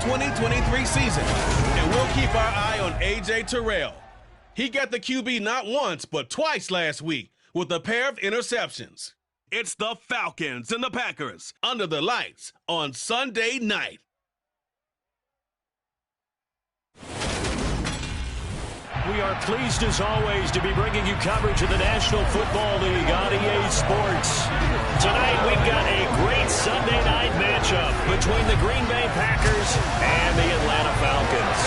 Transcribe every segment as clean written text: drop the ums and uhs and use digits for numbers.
2023 season. And we'll keep our eye on A.J. Terrell. He got the QB not once, but twice last week with a pair of interceptions. It's the Falcons and the Packers under the lights on Sunday night. We are pleased, as always, to be bringing you coverage of the National Football League on EA Sports. Tonight, we've got a great Sunday night matchup between the Green Bay Packers and the Atlanta Falcons.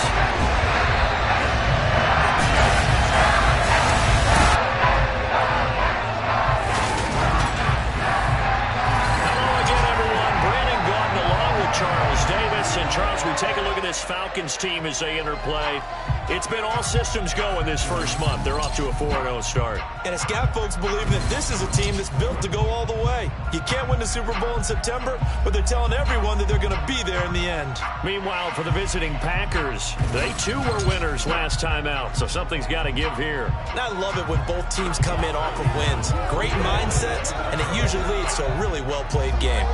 Charles Davis. And Charles, we take a look at this Falcons team as they interplay. It's been all systems go in this first month. They're off to a 4-0 start. And it's got folks believing that this is a team that's built to go all the way. You can't win the Super Bowl in September, but they're telling everyone that they're going to be there in the end. Meanwhile, for the visiting Packers, they too were winners last time out, so something's got to give here. And I love it when both teams come in off of wins. Great mindsets, and it usually leads to a really well-played game.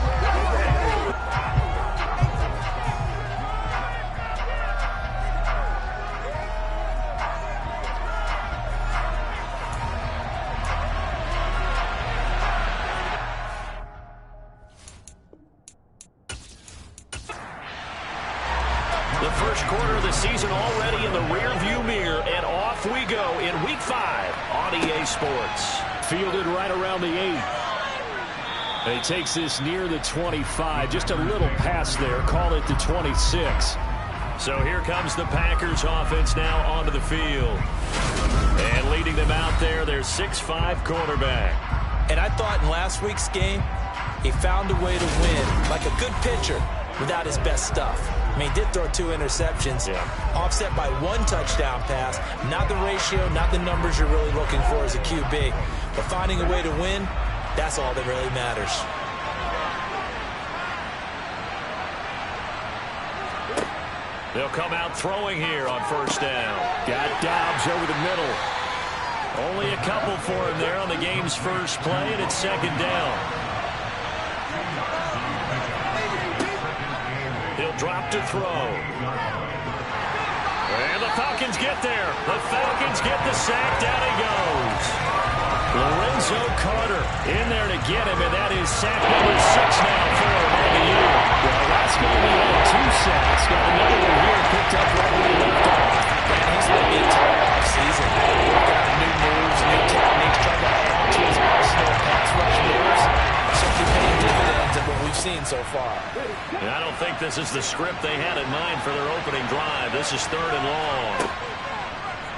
Season already in the rear-view mirror, and off we go in Week 5 on EA Sports. Fielded right around the 8. And he takes this near the 25. Just a little pass there. Call it the 26. So here comes the Packers offense now onto the field. And leading them out there, their 6'5 quarterback. And I thought in last week's game, he found a way to win, like a good pitcher, without his best stuff. I mean, he did throw 2 interceptions, offset by 1 touchdown pass. Not the ratio, not the numbers you're really looking for as a QB. But finding a way to win, that's all that really matters. They'll come out throwing here on first down. Got Dobbs over the middle. Only a couple for him there on the game's first play, and it's second down. He'll drop to throw. And the Falcons get there. The Falcons get the sack. Down he goes. Lorenzo Carter in there to get him, and that is sack number 6 now for him on the year. Well, last game he had 2 sacks. Got another one here picked up right where he left off. And he's going to be a tough season. Work out new moves, new techniques, trying to add on to his arsenal of pass rush moves. Certainly paying dividends of what we've seen so far. And I don't think this is the script they had in mind for their opening drive. This is 3rd and long.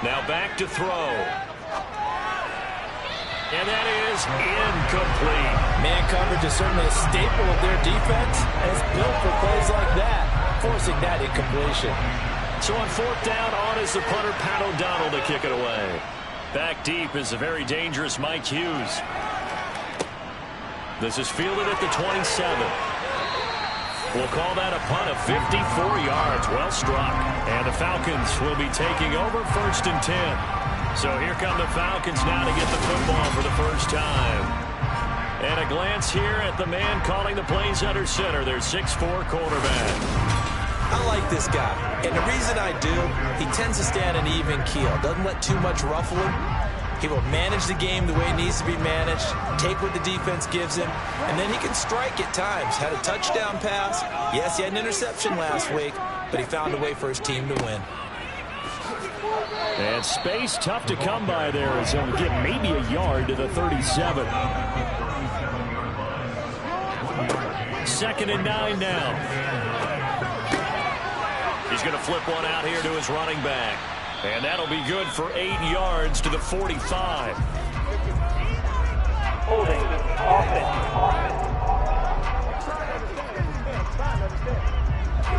Now back to throw. And that is incomplete. Man coverage is certainly a staple of their defense, and it's built for plays like that, forcing that incompletion. So on 4th down, on is the punter, Pat O'Donnell, to kick it away. Back deep is the very dangerous Mike Hughes. This is fielded at the 27. We'll call that a punt of 54 yards. Well struck. And the Falcons will be taking over 1st and 10. So here come the Falcons now to get the football for the first time. And a glance here at the man calling the plays under center, their 6'4 quarterback. I like this guy. And the reason I do, he tends to stand an even keel. Doesn't let too much ruffle him. He will manage the game the way it needs to be managed, take what the defense gives him, and then he can strike at times. Had a touchdown pass. Yes, he had an interception last week, but he found a way for his team to win. And space tough to come by there as he'll get maybe a yard to the 37. 2nd and 9 now. He's going to flip one out here to his running back. And that'll be good for 8 yards to the 45. Holding. Offense.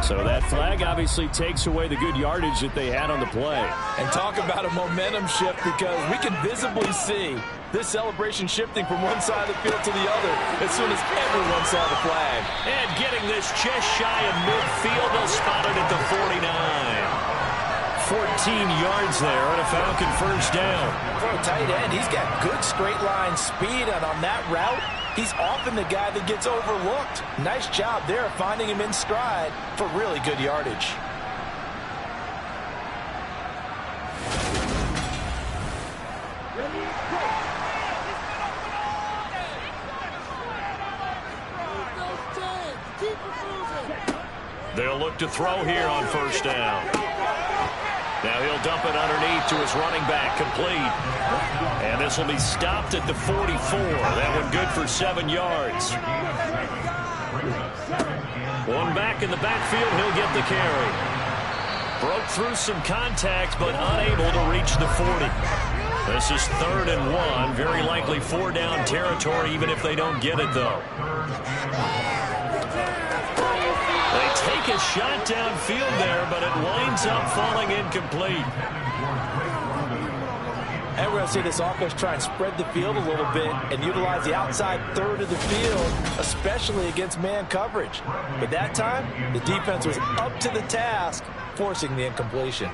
So that flag obviously takes away the good yardage that they had on the play. And talk about a momentum shift, because we can visibly see this celebration shifting from one side of the field to the other as soon as everyone saw the flag. And getting this just shy of midfield, they'll spot it at the 49. 14 yards there on a Falcon first down. For a tight end, he's got good straight line speed, and on that route, He's often the guy that gets overlooked. Nice job there finding him in stride for really good yardage. They'll look to throw here on first down. Now he'll dump it underneath to his running back, complete. And this will be stopped at the 44. That one good for 7 yards. One back in the backfield, he'll get the carry. Broke through some contact, but unable to reach the 40. This is 3rd and 1. Very likely 4-down territory, even if they don't get it, though. They take a shot downfield there, but it winds up falling incomplete. And we're going to see this offense try and spread the field a little bit and utilize the outside third of the field, especially against man coverage. But that time, the defense was up to the task, forcing the incompletion.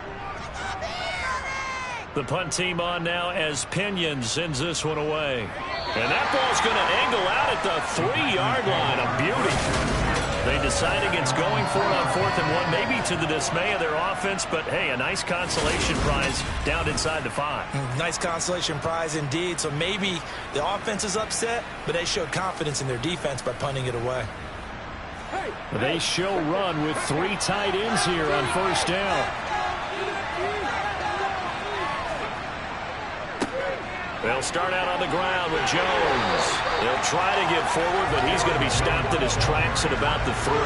The punt team on now as Pinion sends this one away. And that ball's going to angle out at the 3-yard line. A beauty. They decide against going for it on 4th and 1, maybe to the dismay of their offense, but hey, a nice consolation prize down inside the 5. Nice consolation prize indeed. So maybe the offense is upset, but they showed confidence in their defense by punting it away. They show run with 3 tight ends here on first down. They'll start out on the ground with Jones. They'll try to get forward, but he's going to be stopped in his tracks at about the 3.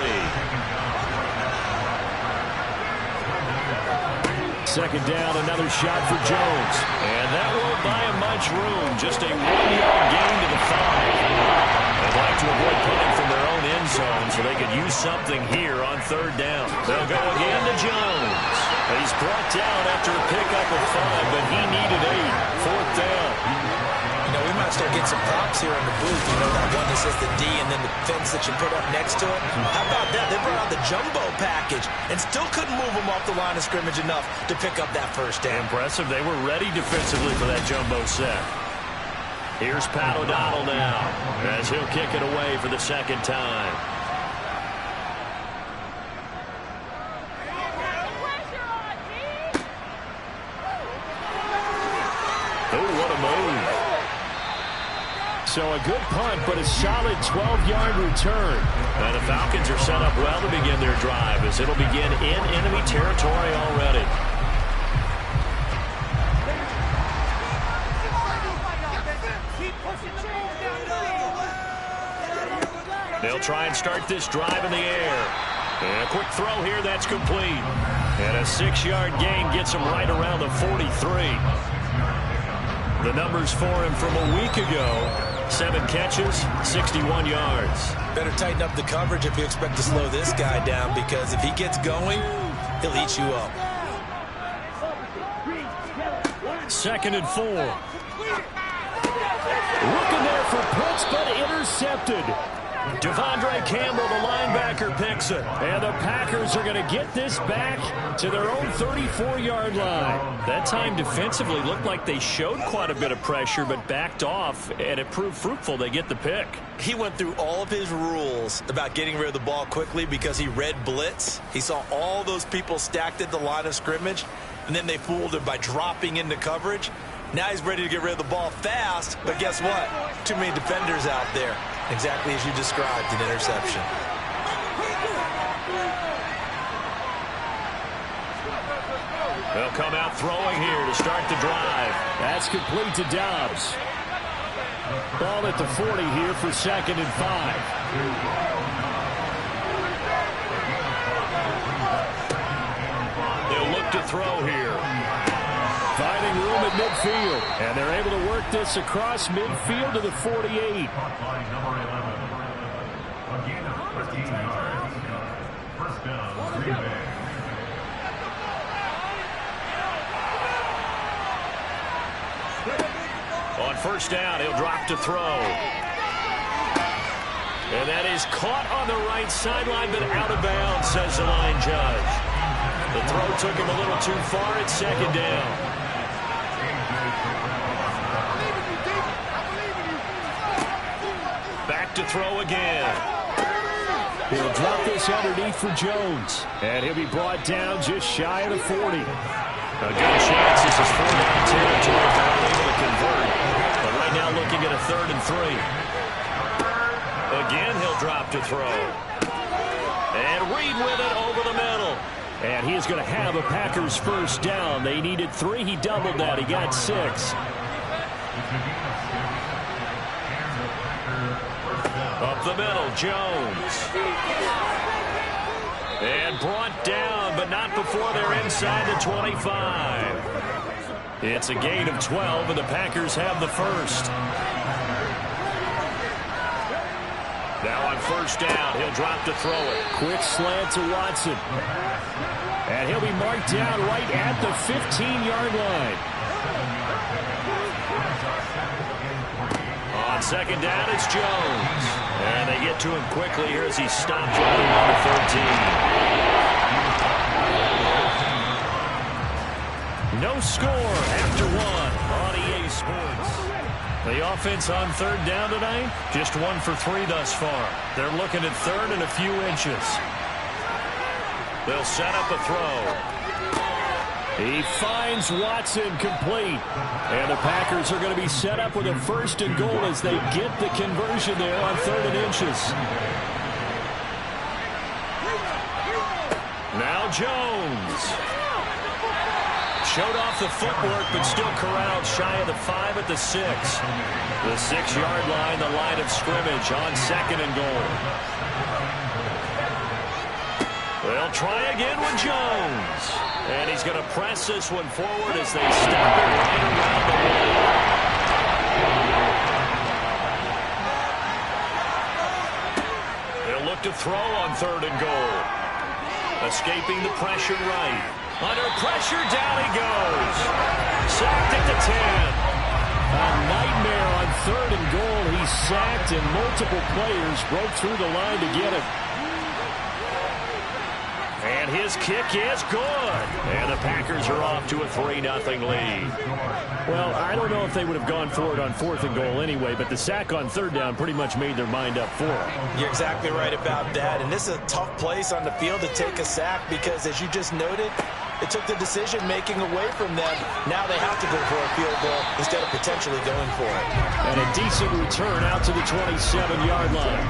Second down, another shot for Jones. And that won't buy him much room. Just a 1-yard gain to the 5. They'd like to avoid punting from their own end zone so they could use something here on 3rd down. They'll go again to Jones. He's brought down after a pickup of 5, but he needed 8. 4th down. You know, we might start getting some props here in the booth. You know, that one that says the D and then the fence that you put up next to it. How about that? They brought out the jumbo package and still couldn't move them off the line of scrimmage enough to pick up that first down. Impressive. They were ready defensively for that jumbo set. Here's Pat O'Donnell now as he'll kick it away for the 2nd time. Oh, what a move. So a good punt, but a solid 12-yard return. And the Falcons are set up well to begin their drive as it'll begin in enemy territory already. They'll try and start this drive in the air. And a quick throw here, that's complete. And a 6-yard gain gets him right around the 43. The numbers for him from a week ago. 7 catches, 61 yards. Better tighten up the coverage if you expect to slow this guy down, because if he gets going, he'll eat you up. 2nd and 4. Looking there for Pitts, but intercepted. Devondre Campbell, the linebacker, picks it. And the Packers are going to get this back to their own 34-yard line. That time defensively looked like they showed quite a bit of pressure, but backed off, and it proved fruitful. They get the pick. He went through all of his rules about getting rid of the ball quickly because he read blitz. He saw all those people stacked at the line of scrimmage, and then they fooled him by dropping into coverage. Now he's ready to get rid of the ball fast, but guess what? Too many defenders out there. Exactly as you described, an interception. They'll come out throwing here to start the drive. That's complete to Dobbs. Ball at the 40 here for 2nd and 5. They'll look to throw here. Finding room at midfield. And they're able to work this across midfield to the 48. On first down, he'll drop to throw. And that is caught on the right sideline, but out of bounds, says the line judge. The throw took him a little too far at 2nd down. throw again. He'll drop this underneath for Jones. And he'll be brought down just shy of the 40. A good chance this is 4-down territory if they're unable to convert. But right now looking at a 3rd and 3. Again, he'll drop to throw. And Reed with it over the middle. And he is going to have a Packers first down. They needed 3. He doubled that. He got 6. Up the middle, Jones. And brought down, but not before they're inside the 25. It's a gain of 12, and the Packers have the first. Now on first down, he'll drop to throw it. Quick slant to Watson. And he'll be marked down right at the 15-yard line. On second down, it's Jones. And they get to him quickly here as he stopped right around the 13. No score after 1 on EA Sports. The offense on 3rd down tonight, just 1 for 3 thus far. They're looking at 3rd and a few inches. They'll set up a throw. He finds Watson complete. And the Packers are going to be set up with a 1st and goal as they get the conversion there on 3rd and inches. Now Jones. Showed off the footwork, but still corralled shy of the 5 at the 6. The 6-yard line, the line of scrimmage on 2nd and goal. They'll try again with Jones. And he's going to press this one forward as they stop it right around the middle. They'll look to throw on 3rd and goal. Escaping the pressure right. Under pressure, down he goes. Sacked at the 10. A nightmare on 3rd and goal. He's sacked, and multiple players broke through the line to get him. And his kick is good. And the Packers are off to a 3-0 lead. Well, I don't know if they would have gone for it on 4th and goal anyway, but the sack on 3rd down pretty much made their mind up for it. You're exactly right about that. And this is a tough place on the field to take a sack because, as you just noted, it took the decision-making away from them. Now they have to go for a field goal instead of potentially going for it. And a decent return out to the 27-yard line.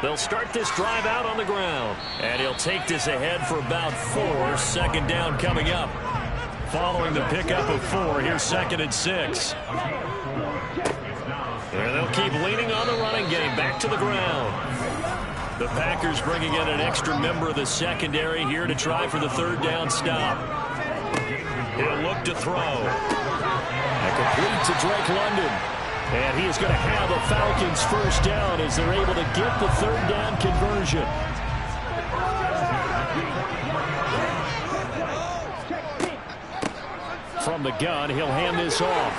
They'll start this drive out on the ground. And he'll take this ahead for about 4. 2nd down coming up. Following the pickup of 4, here's 2nd and 6. And they'll keep leaning on the running game. Back to the ground. The Packers bringing in an extra member of the secondary here to try for the 3rd down stop. He'll look to throw. A complete to Drake London. And he is going to have a Falcons first down as they're able to get the 3rd down conversion. From the gun, he'll hand this off.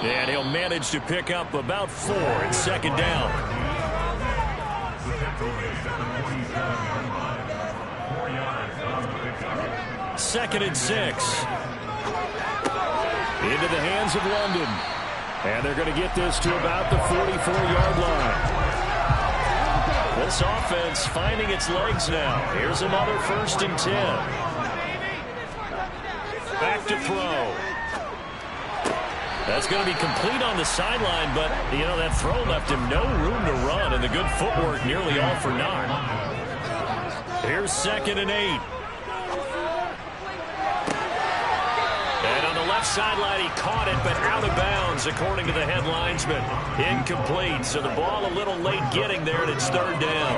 And he'll manage to pick up about 4 in 2nd down. Second and 6. Into the hands of London. And they're going to get this to about the 44-yard line. This offense finding its legs now. Here's another 1st and 10. Back to throw. That's going to be complete on the sideline, but, you know, that throw left him no room to run, and the good footwork nearly all for naught. Here's 2nd and 8. And on the left sideline, he caught it, but out of bounds, according to the head linesman. Incomplete, so the ball a little late getting there, and it's 3rd down.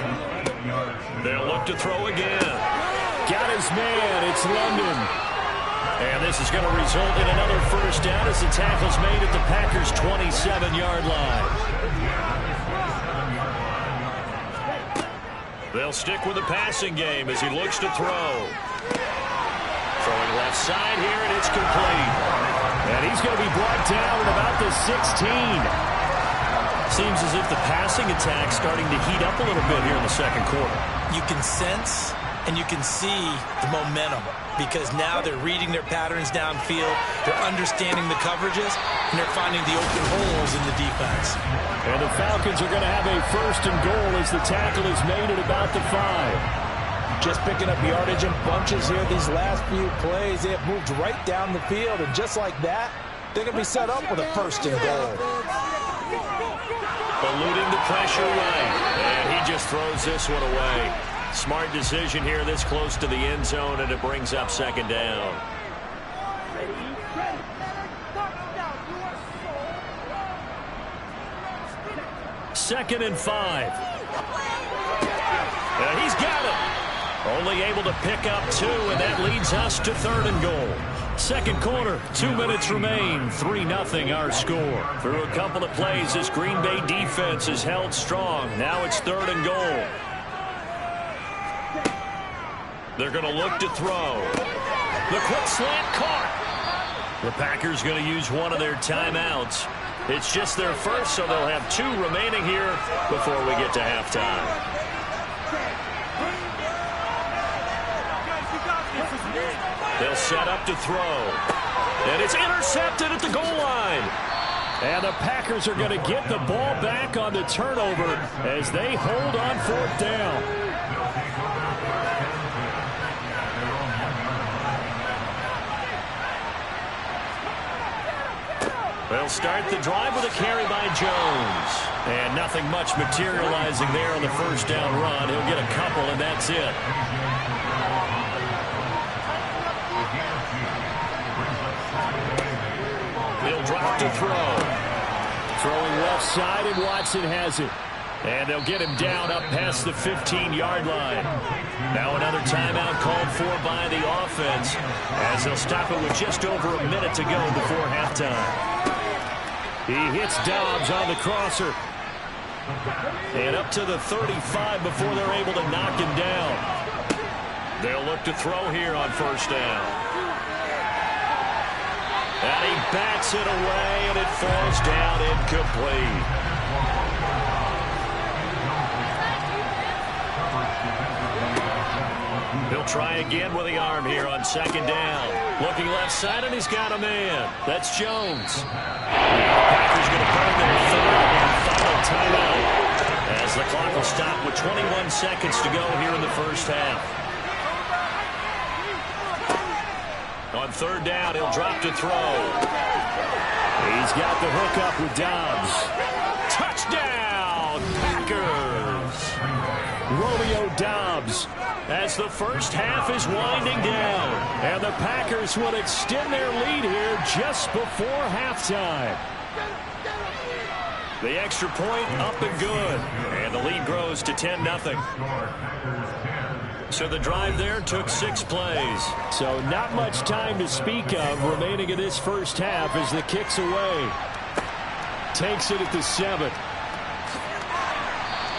They'll look to throw again. Got his man. It's London. And this is going to result in another first down as the tackle's made at the Packers' 27-yard line. They'll stick with the passing game as he looks to throw. Throwing left side here, and it's complete. And he's going to be brought down at about the 16. Seems as if the passing attack's starting to heat up a little bit here in the 2nd quarter. You can sense And you can see the momentum because now they're reading their patterns downfield, they're understanding the coverages, and they're finding the open holes in the defense. And the Falcons are going to have a 1st and goal as the tackle is made at about the 5. Just picking up yardage in bunches here these last few plays. They have moved right down the field, and just like that, they're going to be set up with a 1st and goal. Eluding the pressure right, and he just throws this one away. Smart decision here this close to the end zone, and it brings up 2nd down. Second and 5. And he's got it. Only able to pick up 2, and that leads us to 3rd and goal. Second quarter, 2 minutes remain, 3-0 our score. Through a couple of plays, this Green Bay defense is held strong. Now it's 3rd and goal. They're going to look to throw. The quick slant caught. The Packers going to use one of their timeouts. It's just their first, so they'll have 2 remaining here before we get to halftime. They'll set up to throw. And it's intercepted at the goal line. And the Packers are going to get the ball back on the turnover as they hold on 4th down. They'll start the drive with a carry by Jones. And nothing much materializing there on the 1st down run. He'll get a couple, and that's it. He'll drop to throw. Throwing left side, and Watson has it. And they'll get him down up past the 15-yard line. Now another timeout called for by the offense as they'll stop it with just over a minute to go before halftime. He hits Dobbs on the crosser. And up to the 35 before they're able to knock him down. They'll look to throw here on 1st down. And he bats it away, and it falls down incomplete. He'll try again with the arm here on 2nd down. Looking left side, and he's got a man. That's Jones. Packers going to burn their 3rd and final timeout as the clock will stop with 21 seconds to go here in the 1st half. On 3rd down, he'll drop to throw. He's got the hook up with Dobbs. Touchdown, Packers! Romeo Dobbs as the 1st half is winding down. And the Packers will extend their lead here just before halftime. The extra point up and good. And the lead grows to 10-0. So the drive there took 6 plays. So not much time to speak of remaining in this 1st half as the kick's away. Takes it at the 7.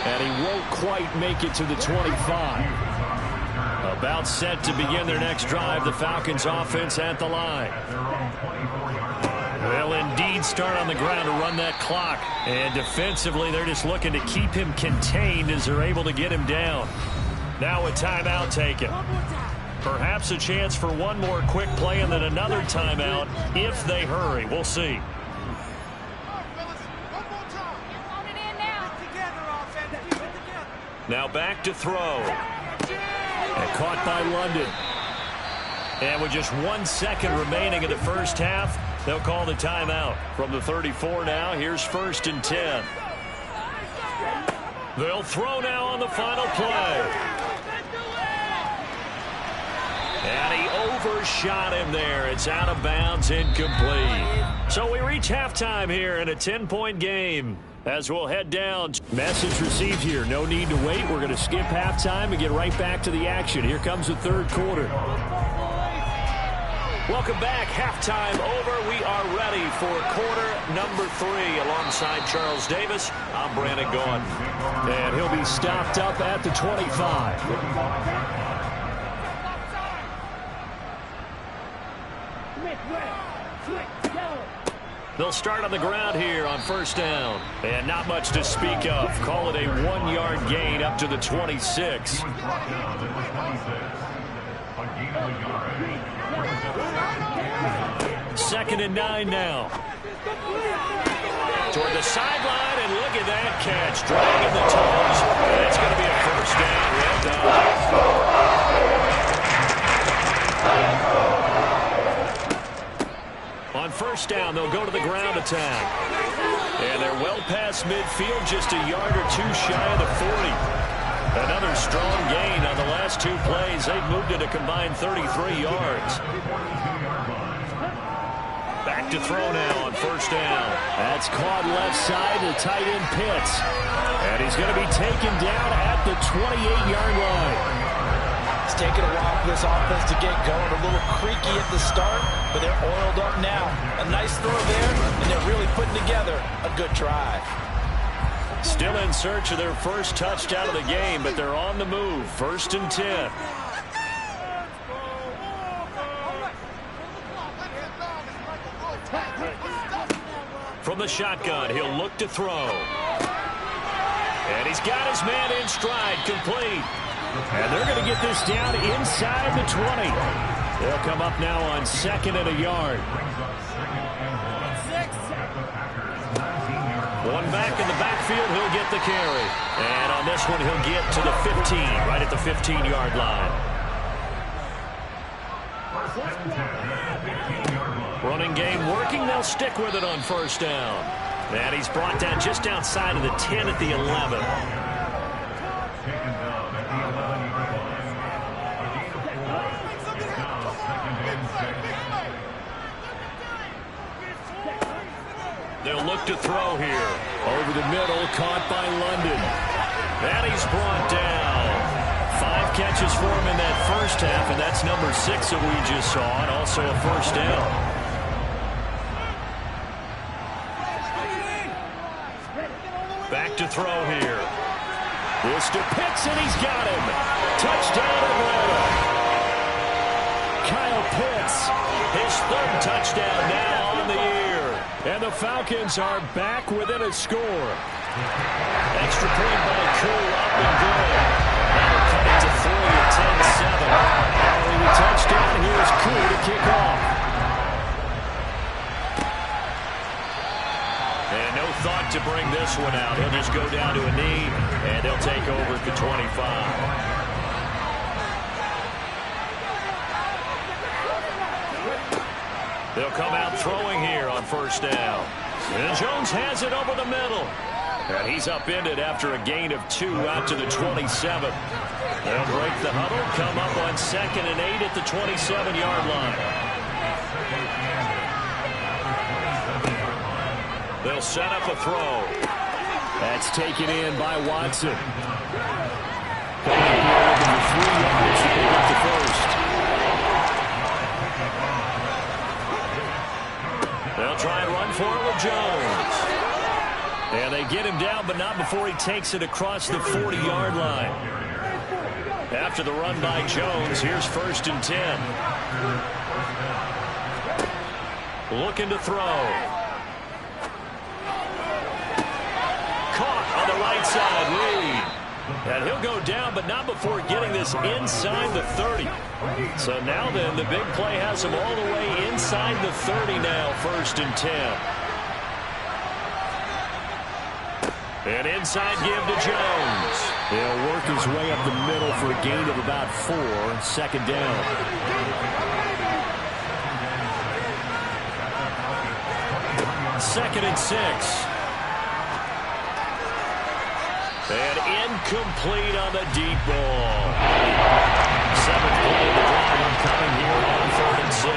And he won't quite make it to the 25. About set to begin their next drive, the Falcons offense at the line. They'll indeed start on the ground to run that clock. And defensively, they're just looking to keep him contained as they're able to get him down. Now a timeout taken. Perhaps a chance for one more quick play and then another timeout if they hurry. We'll see. Now back to throw. And caught by London. And with just 1 second remaining in the 1st half, they'll call the timeout. From the 34 now, here's 1st and 10. They'll throw now on the final play. And he overshot him there. It's out of bounds, incomplete. So we reach halftime here in a 10-point game. As we'll head down. Message received here. No need to wait. We're going to skip halftime and get right back to the action. Here comes the 3rd quarter. Welcome back. Halftime over. We are ready for quarter number 3. Alongside Charles Davis, I'm Brandon Gaudin. And he'll be stopped up at the 25. They'll start on the ground here on first down. And not much to speak of. Call it a 1-yard gain up to the 26. Second and 9 now. Toward the sideline, and look at that catch. Dragging the toes. That's going to be a first down. Well done. On first down, they'll go to the ground attack. And they're well past midfield, just a yard or two shy of the 40. Another strong gain on the last 2 plays. They've moved it a combined 33 yards. Back to throw now on first down. That's caught left side to tight end Pitts. And he's going to be taken down at the 28-yard line. It's taken a while for this offense to get going. A little creaky at the start, but they're oiled up now. A nice throw there, and they're really putting together a good drive. Still in search of their first touchdown of the game, but they're on the move. First and 10. From the shotgun, he'll look to throw. And he's got his man in stride, complete. And they're going to get this down inside the 20. They'll come up now on second and a yard. One back in the backfield, he'll get the carry. And on this one, he'll get to the 15, right at the 15-yard line. Running game working. They'll stick with it on first down. And he's brought down just outside of the 10 at the 11. They'll look to throw here. Over the middle, caught by London. And he's brought down. 5 catches for him in that first half, and that's number 6 that we just saw, and also a first down. Back to throw here. This to Pitts, and he's got him. Touchdown, Atlanta. Kyle Pitts, his 3rd touchdown now on the year. And the Falcons are back within a score. Extra point by Koo, up and good. That'll cut it to 3 at 10-7. Following the touchdown, here's Koo to kick off. And no thought to bring this one out. He'll just go down to a knee, and they'll take over at the 25. They'll come out throwing here on first down. And Jones has it over the middle. And he's upended after a gain of 2 out to the 27. They'll break the huddle, come up on second and 8 at the 27-yard line. They'll set up a throw. That's taken in by Watson. Coming here looking for 3 yards to pick up the first. They'll try and run for it with Jones. And they get him down, but not before he takes it across the 40-yard line. After the run by Jones, here's first and 10. Looking to throw. Caught on the right side, Reed. And he'll go down, but not before getting this inside the 30. So now then, the big play has him all the way inside the 30 now, first and 10. And inside give to Jones. He'll work his way up the middle for a gain of about 4, second down. Second and 6. And incomplete on the deep ball. 7th play of the drive coming here on 3rd and 6.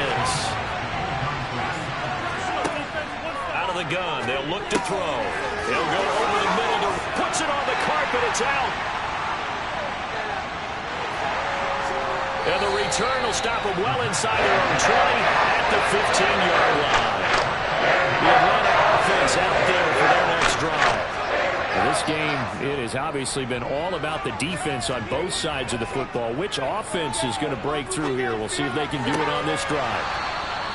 Out of the gun, they'll look to throw. He'll go over the middle, puts it on the carpet, it's out. And the return will stop him well inside their own 20 at the 15-yard line. The Atlanta offense out there for their next drive. This game, it has obviously been all about the defense on both sides of the football. Which offense is going to break through here? We'll see if they can do it on this drive.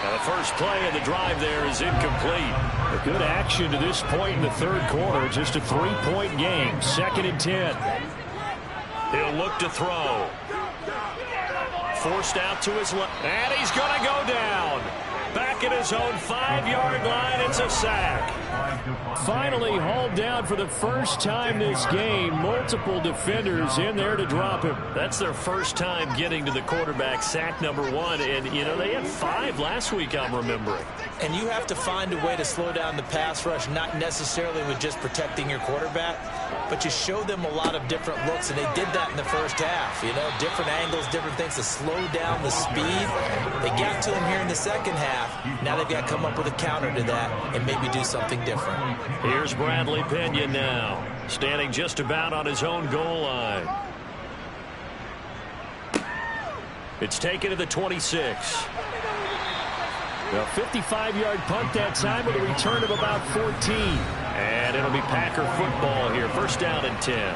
Now the first play of the drive there is incomplete. A good action to this point in the third quarter. Just a 3-point game. 2nd and 10. He'll look to throw. Forced out to his left. And he's going to go down. Back at his own 5-yard line. It's a sack. Finally hauled down for the first time this game. Multiple defenders in there to drop him. That's their first time getting to the quarterback, sack number 1. And, you know, they had 5 last week, I'm remembering. And you have to find a way to slow down the pass rush, not necessarily with just protecting your quarterback, but you show them a lot of different looks, and they did that in the first half. You know, different angles, different things to slow down the speed. They got to him here in the second half. Now they've got to come up with a counter to that and maybe do something different. Here's Bradley Pena now, standing just about on his own goal line. It's taken to the 26. A 55-yard punt that time with a return of about 14. And it'll be Packer football here. First down and 10.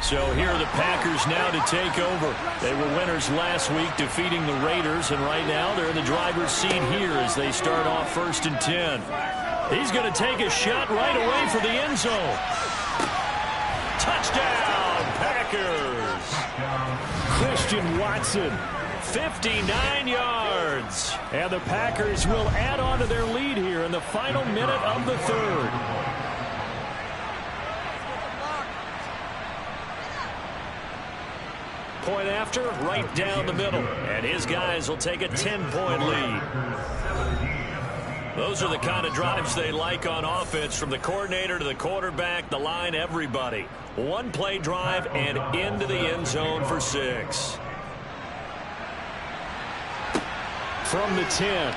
So here are the Packers now to take over. They were winners last week defeating the Raiders, and right now they're in the driver's seat here as they start off 1st and 10. He's going to take a shot right away for the end zone. Touchdown, Packers. Christian Watson. 59 yards. And the Packers will add on to their lead here in the final minute of the third. Point after, right down the middle. And his guys will take a 10-point lead. Those are the kind of drives they like on offense, from the coordinator to the quarterback, the line, everybody. One-play drive and into the end zone for 6. From the 10.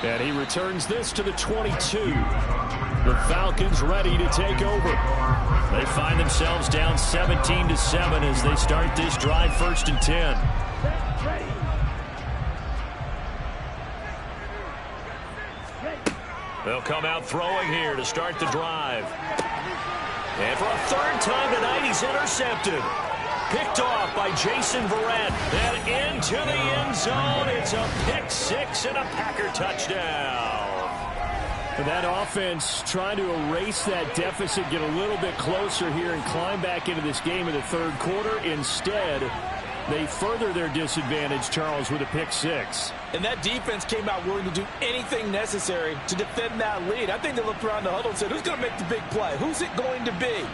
And he returns this to the 22. The Falcons ready to take over. They find themselves down 17-7 as they start this drive, 1st and 10. They'll come out throwing here to start the drive. And for a 3rd time tonight, he's intercepted. Picked off by Jason Verrett. And into the end zone. It's a pick 6 and a Packer touchdown. That offense trying to erase that deficit, get a little bit closer here and climb back into this game in the third quarter. Instead, they further their disadvantage, Charles, with a pick 6. And that defense came out willing to do anything necessary to defend that lead. I think they looked around the huddle and said, who's going to make the big play? Who's it going to be?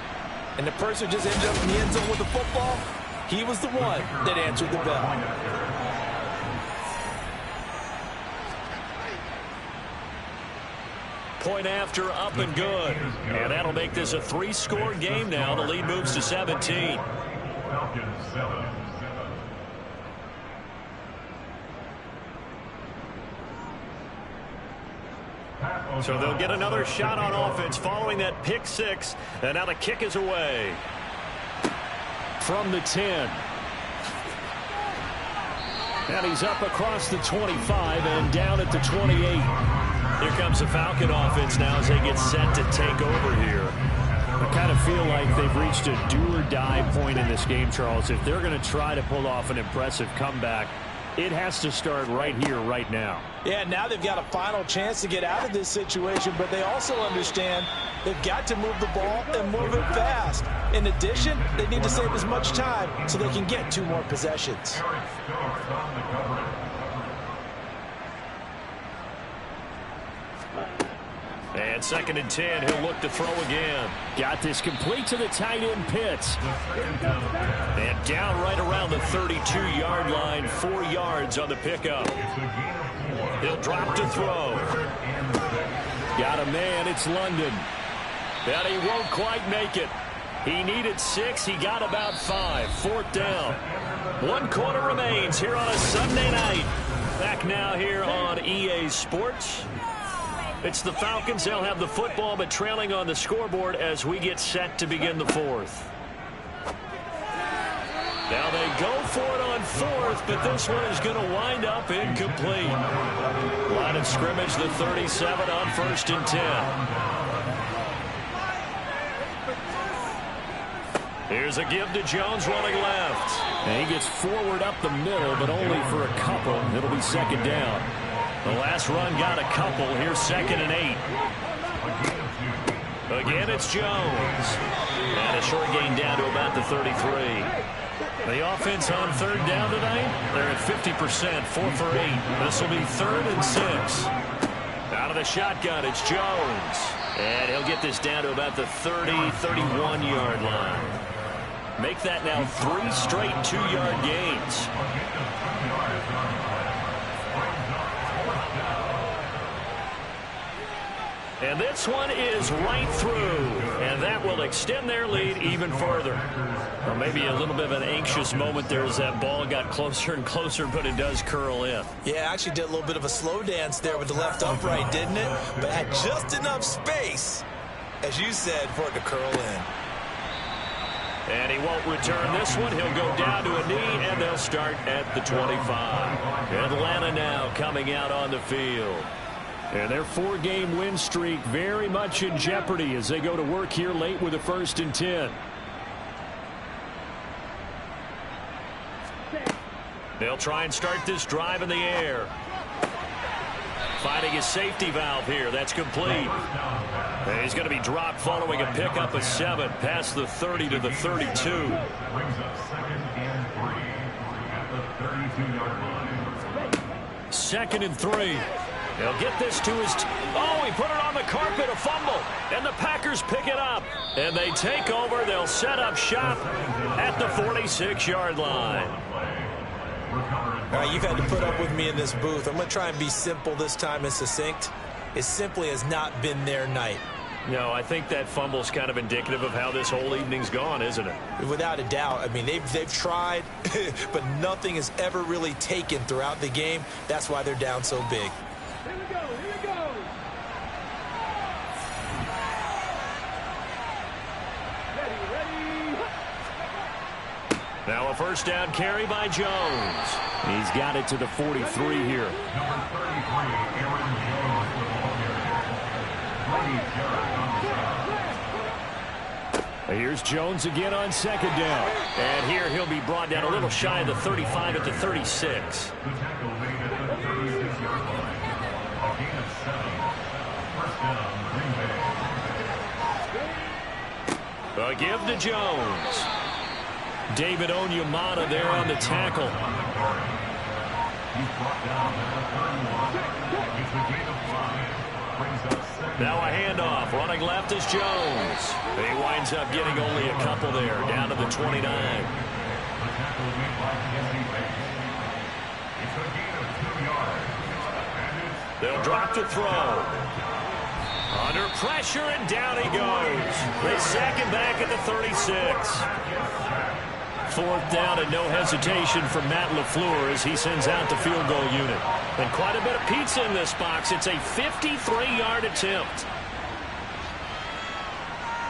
And the person just ended up in the end zone with the football. He was the one that answered the bell. Point after, up and good. And that'll make this a 3-score game now. The lead moves to 17. So they'll get another shot on offense following that pick 6. And now the kick is away. From the 10. And he's up across the 25 and down at the 28. Here comes the Falcon offense now as they get set to take over here. I kind of feel like they've reached a do-or-die point in this game, Charles. If they're going to try to pull off an impressive comeback, it has to start right here, right now. Yeah, now they've got a final chance to get out of this situation, but they also understand they've got to move the ball and move it fast. In addition, they need to save as much time so they can get 2 more possessions. And 2nd and 10, he'll look to throw again. Got this complete to the tight end, Pitts. And down right around the 32-yard line, 4 yards on the pickup. He'll drop to throw. Got a man, it's London. And he won't quite make it. He needed 6, he got about 5. 4th down. 1 quarter remains here on a Sunday night. Back now here on EA Sports. It's the Falcons. They'll have the football, but trailing on the scoreboard as we get set to begin the 4th. Now they go for it on 4th, but this one is going to wind up incomplete. Line of scrimmage, the 37 on 1st and 10. Here's a give to Jones running left. And he gets forward up the middle, but only for a couple. It'll be 2nd down. The last run got a couple. Here's 2nd and 8. Again, it's Jones. And a short gain down to about the 33. The offense on 3rd down tonight, they're at 50%, 4 for 8. This will be 3rd and 6. Out of the shotgun, it's Jones. And he'll get this down to about the 30, 31-yard line. Make that now 3 straight 2-yard gains. And this one is right through, and that will extend their lead even further. Well, maybe a little bit of an anxious moment there as that ball got closer and closer, but it does curl in. Yeah, actually did a little bit of a slow dance there with the left upright, didn't it? But had just enough space, as you said, for it to curl in. And he won't return this one. He'll go down to a knee, and they'll start at the 25. Atlanta now coming out on the field. And their 4-game win streak very much in jeopardy as they go to work here late with a 1st and 10. They'll try and start this drive in the air. Finding his safety valve here. That's complete. And he's going to be dropped following a pickup of 7 past the 30 to the 32. 2nd and 3. He'll get this to his... Oh, he put it on the carpet, a fumble. And the Packers pick it up. And they take over. They'll set up shop at the 46-yard line. All right, you've had to put up with me in this booth. I'm going to try and be simple this time and succinct. It simply has not been their night. No, I think that fumble's kind of indicative of how this whole evening's gone, isn't it? Without a doubt. I mean, they've tried, but nothing has ever really taken throughout the game. That's why they're down so big. Here we go, here we go. Ready. Now a 1st down carry by Jones. He's got it to the 43 here. Here's Jones again on 2nd down. And here he'll be brought down a little shy of the 35 at the 36. A give to Jones. David Onyemata there on the tackle. Now a handoff. Running left is Jones. He winds up getting only a couple there, down to the 29. They'll drop to throw. Under pressure, and down he goes. They sack him back at the 36. 4th down and no hesitation from Matt LaFleur as he sends out the field goal unit. And quite a bit of pizza in this box. It's a 53-yard attempt.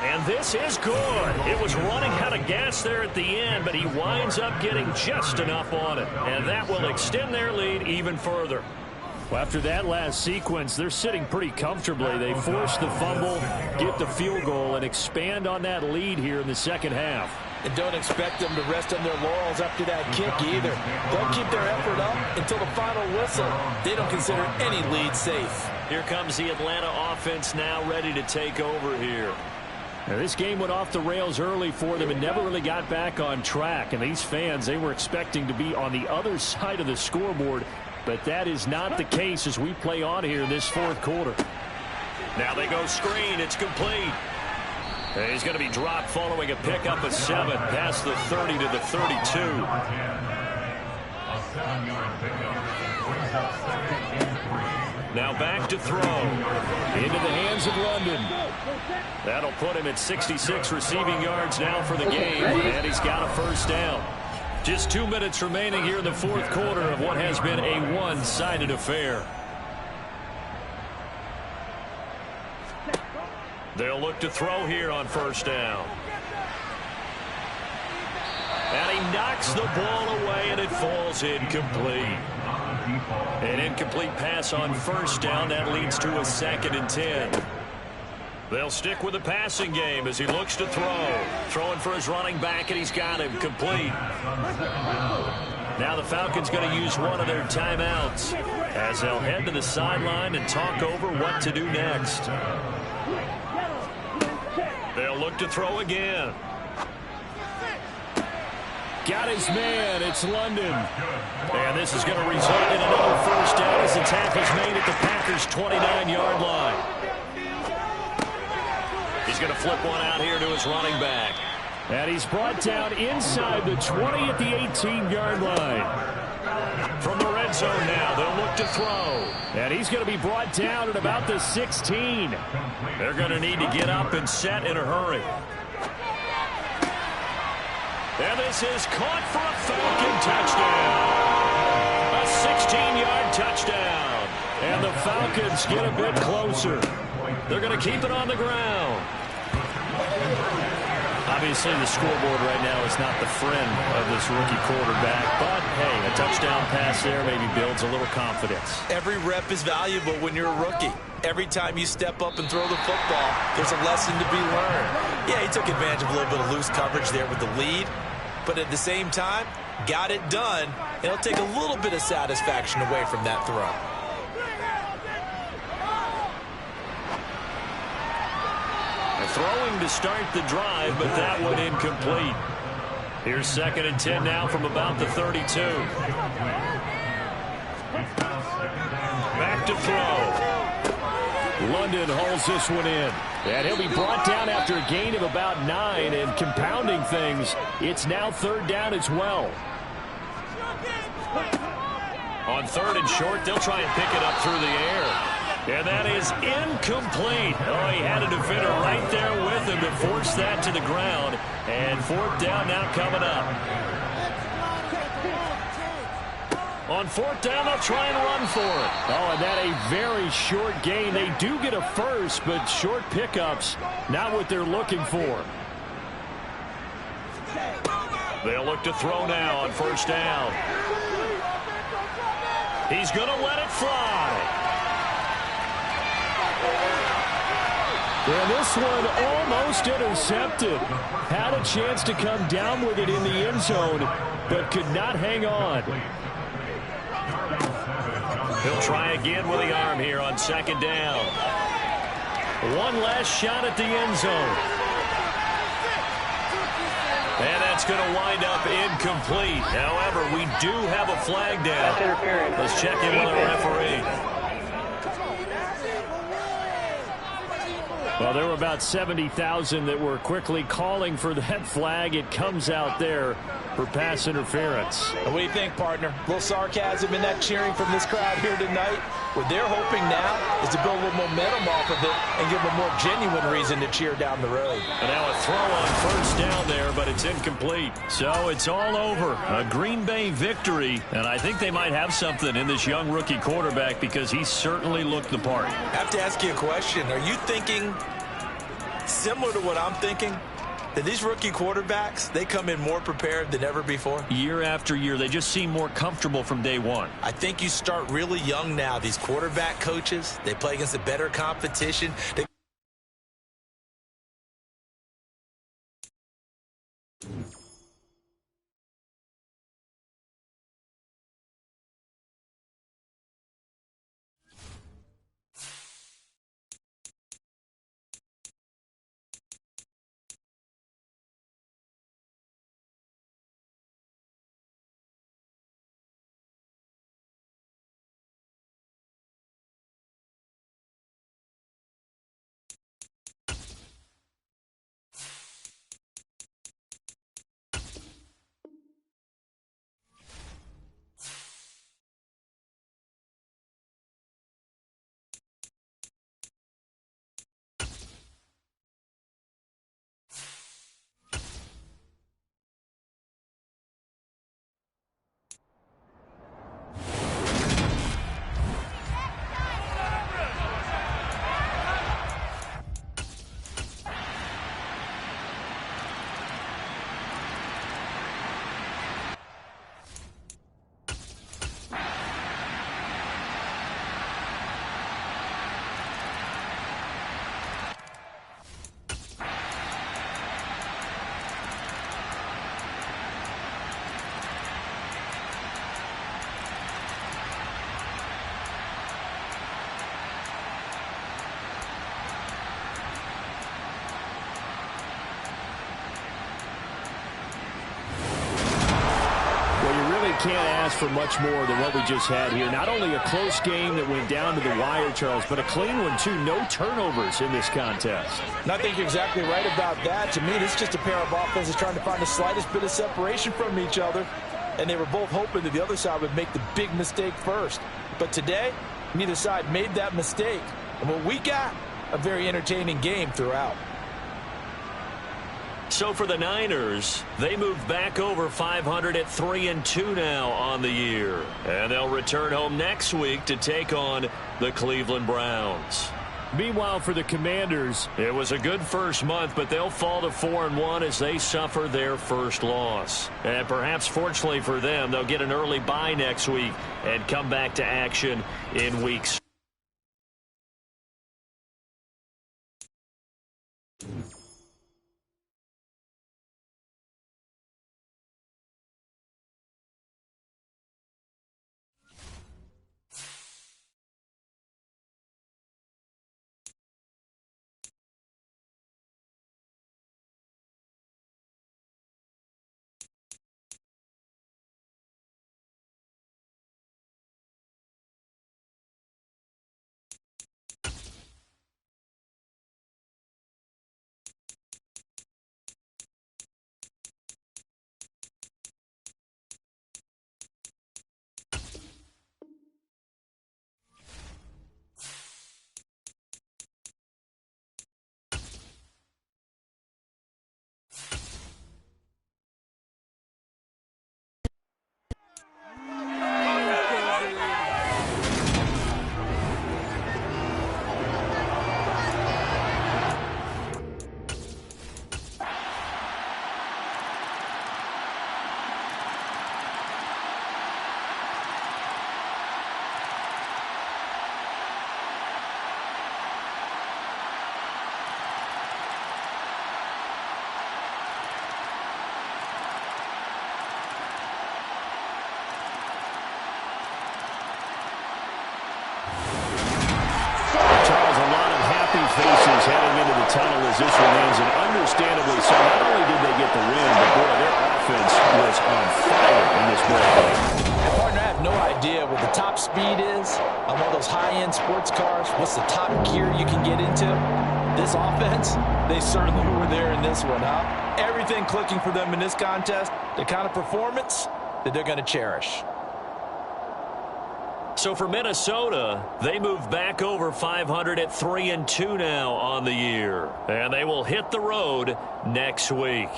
And this is good. It was running out of gas there at the end, but he winds up getting just enough on it. And that will extend their lead even further. Well, after that last sequence, they're sitting pretty comfortably. They force the fumble, get the field goal, and expand on that lead here in the 2nd half. And don't expect them to rest on their laurels after that kick either. They'll keep their effort up until the final whistle. They don't consider any lead safe. Here comes the Atlanta offense now ready to take over here. Now, this game went off the rails early for them and never really got back on track. And these fans, they were expecting to be on the other side of the scoreboard. But that is not the case as we play on here in this 4th quarter. Now they go screen. It's complete. And he's going to be dropped following a pickup of 7 past the 30 to the 32. Now back to throw. Into the hands of London. That'll put him at 66 receiving yards now for the game. And he's got a 1st down. Just 2 minutes remaining here in the 4th quarter of what has been a one-sided affair. They'll look to throw here on 1st down. And he knocks the ball away, and it falls incomplete. An incomplete pass on 1st down. That leads to a 2nd and 10. They'll stick with the passing game as he looks to throw. Throwing for his running back, and he's got him complete. Now the Falcons going to use one of their timeouts as they'll head to the sideline and talk over what to do next. They'll look to throw again. Got his man. It's London. And this is going to result in another first down as the tackle's made at the Packers' 29-yard line. He's going to flip one out here to his running back. And he's brought down inside the 20 at the 18-yard line. From the red zone now, they'll look to throw. And he's going to be brought down at about the 16. They're going to need to get up and set in a hurry. And this is caught for a Falcon touchdown. A 16-yard touchdown. And the Falcons get a bit closer. They're going to keep it on the ground. Obviously, the scoreboard right now is not the friend of this rookie quarterback. But, hey, a touchdown pass there maybe builds a little confidence. Every rep is valuable when you're a rookie. Every time you step up and throw the football, there's a lesson to be learned. Yeah, he took advantage of a little bit of loose coverage there with the lead. But at the same time, got it done. It'll take a little bit of satisfaction away from that throw. Throwing to start the drive, but that one incomplete. Here's 2nd and 10 now from about the 32. Back to throw. London holds this one in. And he'll be brought down after a gain of about 9, and compounding things, it's now 3rd down as well. On 3rd and short, they'll try and pick it up through the air. And that is incomplete. Oh, he had a defender right there with him to force that to the ground. And 4th down now coming up. On 4th down, they'll try and run for it. Oh, and that a very short gain. They do get a first, but short pickups, not what they're looking for. They'll look to throw now on 1st down. He's going to let it fly. And this one almost intercepted. Had a chance to come down with it in the end zone, but could not hang on. He'll try again with the arm here on 2nd down. One last shot at the end zone. And that's going to wind up incomplete. However, we do have a flag down. Let's check in with our referee. Well, there were about 70,000 that were quickly calling for that flag. It comes out there for pass interference. What do you think, partner? A little sarcasm in that cheering from this crowd here tonight. What they're hoping now is to build a little momentum off of it and give them a more genuine reason to cheer down the road. And now a throw on 1st down there, but it's incomplete. So it's all over. A Green Bay victory, and I think they might have something in this young rookie quarterback because he certainly looked the part. I have to ask you a question. Are you thinking similar to what I'm thinking? That these rookie quarterbacks, they come in more prepared than ever before? Year after year, they just seem more comfortable from day one. I think you start really young now. These quarterback coaches, they play against a better competition. can't ask for much more than what we just had here. Not only a close game that went down to the wire, Charles, but a clean one, too. No turnovers in this contest. And I think you're exactly right about that. To me, this is just a pair of offenses trying to find the slightest bit of separation from each other. And they were both hoping that the other side would make the big mistake first. But today, neither side made that mistake. And what we got, a very entertaining game throughout. So for the Niners, they move back over 500 at 3-2 now on the year. And they'll return home next week to take on the Cleveland Browns. Meanwhile, for the Commanders, it was a good first month, but they'll fall to 4-1 as they suffer their first loss. And perhaps fortunately for them, they'll get an early bye next week and come back to action in week 6. faces heading into the tunnel as this one ends, and understandably so. Not only did they get the win, but boy, their offense was on fire in this ball game. Partner, I have no idea what the top speed is on one of those high-end sports cars. What's the top gear you can get into? This offense, they certainly were there in this one, huh? Everything clicking for them in this contest, the kind of performance that they're going to cherish. So for Minnesota, they move back over 500 at 3-2 now on the year. And they will hit the road next week.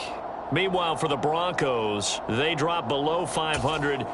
Meanwhile, for the Broncos, they drop below 500.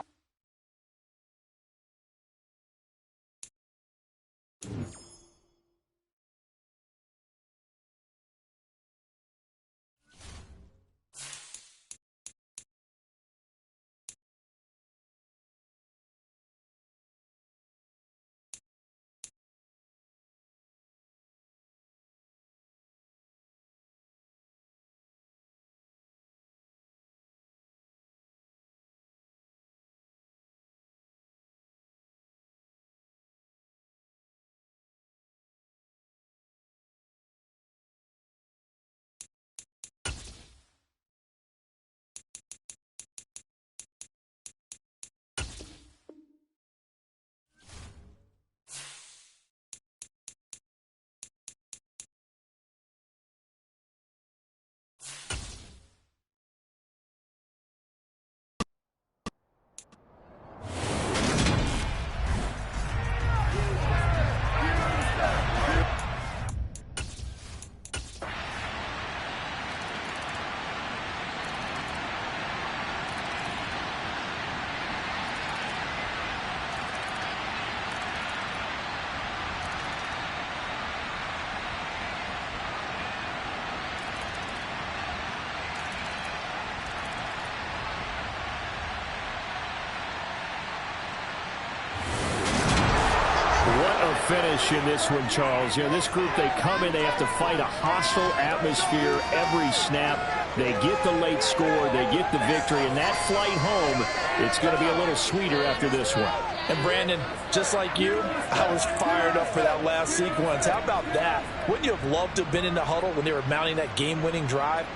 Finish in this one, Charles. You know, this group, they come in, they have to fight a hostile atmosphere every snap. They get the late score, they get the victory, and that flight home, it's going to be a little sweeter after this one. And Brandon, just like you, I was fired up for that last sequence. How about that? Wouldn't you have loved to have been in the huddle when they were mounting that game-winning drive?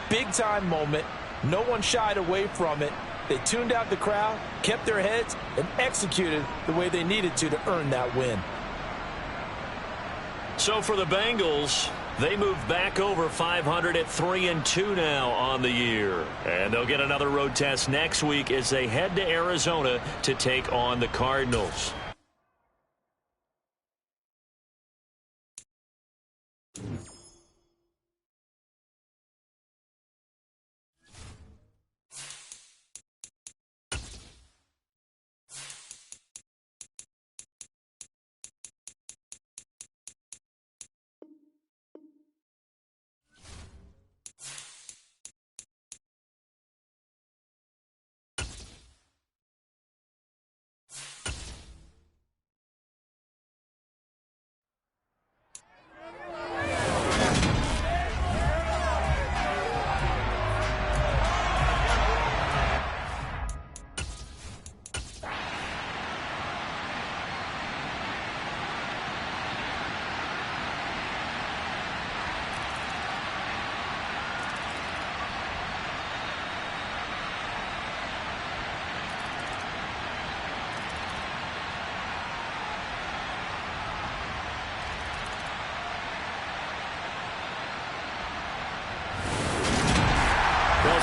Big-time moment. No one shied away from it. They tuned out the crowd, kept their heads, and executed the way they needed to earn that win. So for the Bengals, they move back over 500 at 3-2 now on the year. And they'll get another road test next week as they head to Arizona to take on the Cardinals.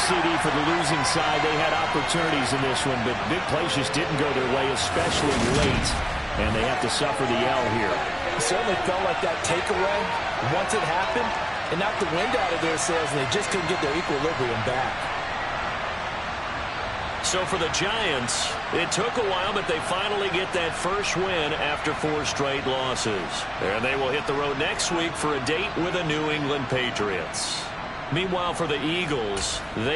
CD for the losing side. They had opportunities in this one, but big plays just didn't go their way, especially late, and they have to suffer the L here. It certainly felt like that takeaway, once it happened, and knocked the wind out of their sails, and they just couldn't get their equilibrium back. So for the Giants, it took a while, but they finally get that first win after 4 straight losses. And they will hit the road next week for a date with the New England Patriots. Meanwhile, for the Eagles, they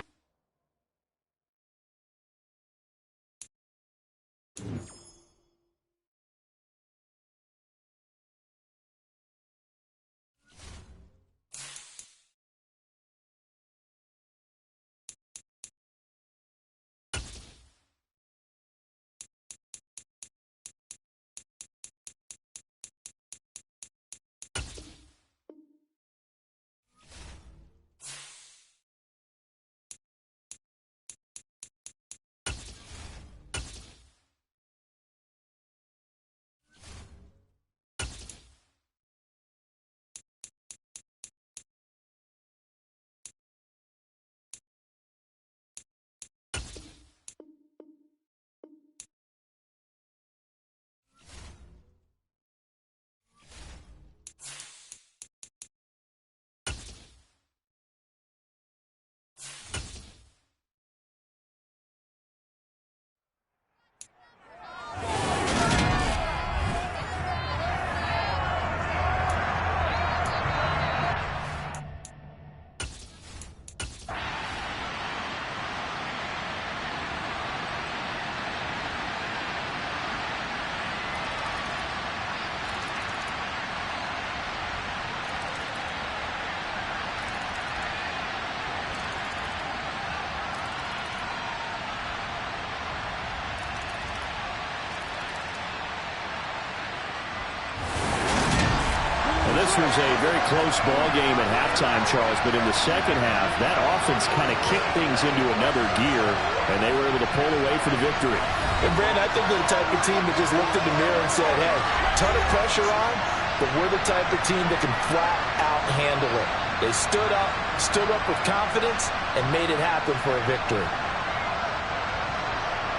This was a very close ball game at halftime, Charles, but in the second half, that offense kind of kicked things into another gear, and they were able to pull away for the victory. And, Brandon, I think they're the type of team that just looked in the mirror and said, hey, ton of pressure on, but we're the type of team that can flat out handle it. They stood up with confidence, and made it happen for a victory.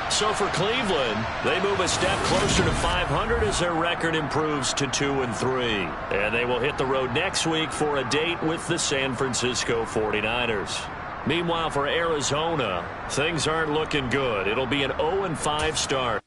So for Cleveland, they move a step closer to 500 as their record improves to 2-3. And they will hit the road next week for a date with the San Francisco 49ers. Meanwhile, for Arizona, things aren't looking good. It'll be an 0-5 start.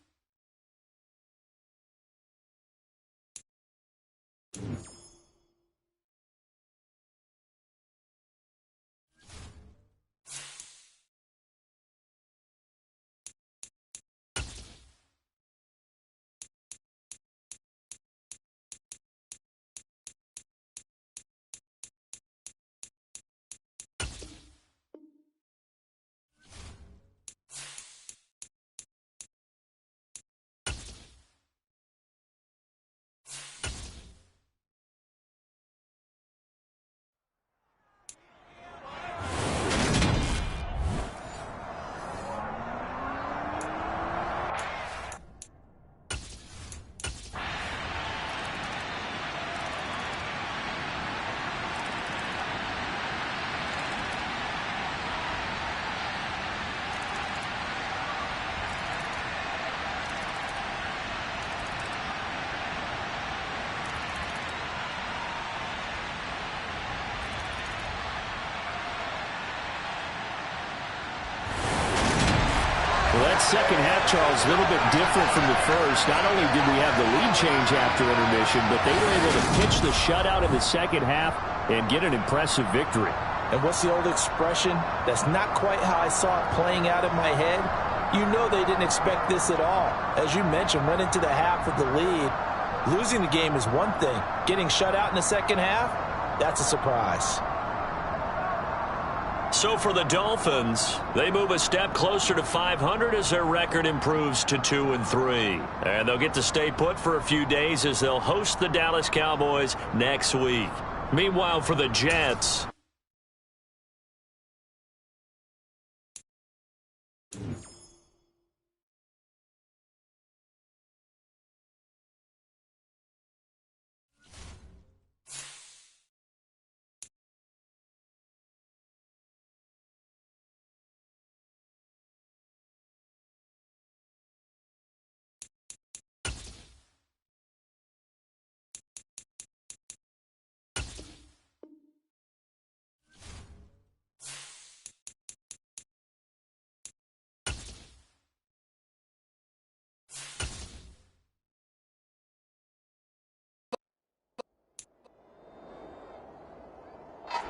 That second half, Charles, a little bit different from the first. Not only did we have the lead change after intermission, but they were able to pitch the shutout in the second half and get an impressive victory. And what's the old expression? That's not quite how I saw it playing out in my head. You know they didn't expect this at all. As you mentioned, went into the half with the lead. Losing the game is one thing. Getting shut out in the second half, that's a surprise. So for the Dolphins, they move a step closer to 500 as their record improves to 2-3. And they'll get to stay put for a few days as they'll host the Dallas Cowboys next week. Meanwhile, for the Jets,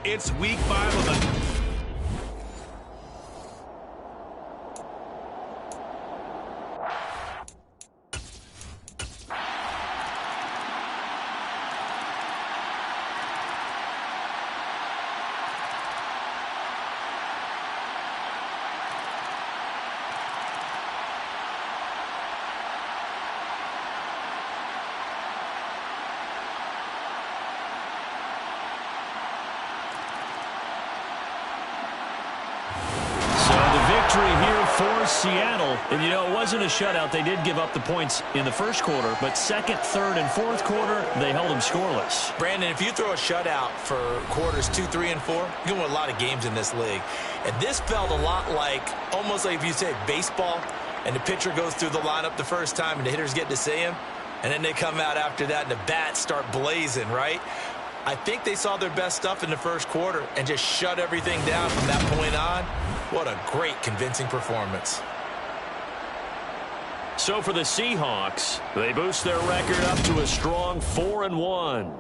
It's week 5 of the... victory here for Seattle. And, you know, it wasn't a shutout. They did give up the points in the first quarter, but second, third, and fourth quarter, they held them scoreless. Brandon, if you throw a shutout for quarters 2, 3, and 4, you're going to win a lot of games in this league. And this felt a lot like, almost like if you say baseball, and the pitcher goes through the lineup the first time, and the hitters get to see him, and then they come out after that, and the bats start blazing, right? I think they saw their best stuff in the first quarter and just shut everything down from that point on. What a great, convincing performance. So for the Seahawks, they boost their record up to a strong 4-1.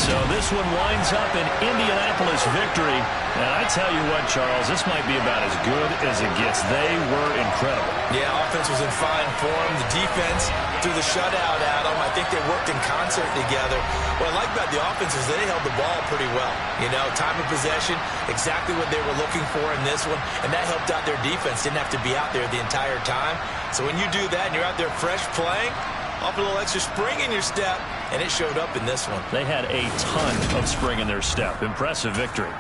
So this one winds up an Indianapolis victory. And I tell you what, Charles, this might be about as good as it gets. They were incredible. Yeah, offense was in fine form. The defense threw the shutout at them. I think they worked in concert together. What I like about the offense is they held the ball pretty well. You know, time of possession, exactly what they were looking for in this one. And that helped out their defense. Didn't have to be out there the entire time. So when you do that and you're out there fresh playing, off a little extra spring in your step, and it showed up in this one. They had a ton of spring in their step. Impressive victory.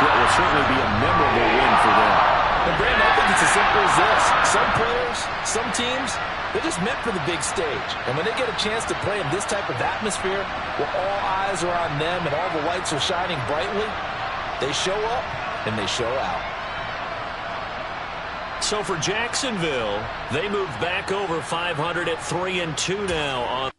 what will certainly be a memorable win for them. And Brandon, I think it's as simple as this. Some players, some teams, they're just meant for the big stage. And when they get a chance to play in this type of atmosphere where all eyes are on them and all the lights are shining brightly, they show up and they show out. So for Jacksonville, they move back over 500 at 3-2 now on.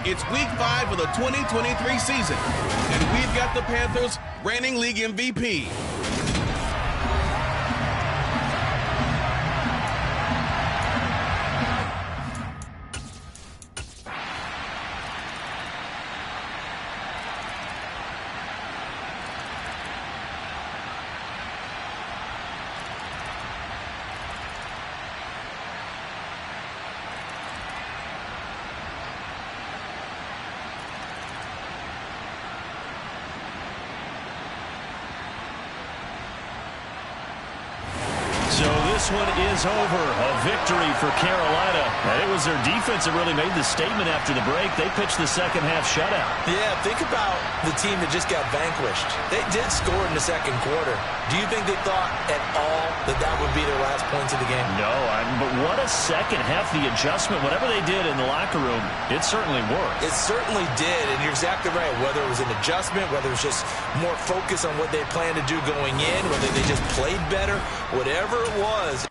It's week 5 of the 2023 season, and we've got the Panthers reigning league MVP. So this one is over. A victory for Carolina. And it was their defense that really made the statement after the break. They pitched the second half shutout. Yeah, think about the team that just got vanquished. They did score in the second quarter. Do you think they thought at all that that would be their last points of the game? No, but what a second half. The adjustment, whatever they did in the locker room, it certainly worked. It certainly did, and you're exactly right. Whether it was an adjustment, whether it was just more focus on what they planned to do going in, whether they just played better, whatever it was.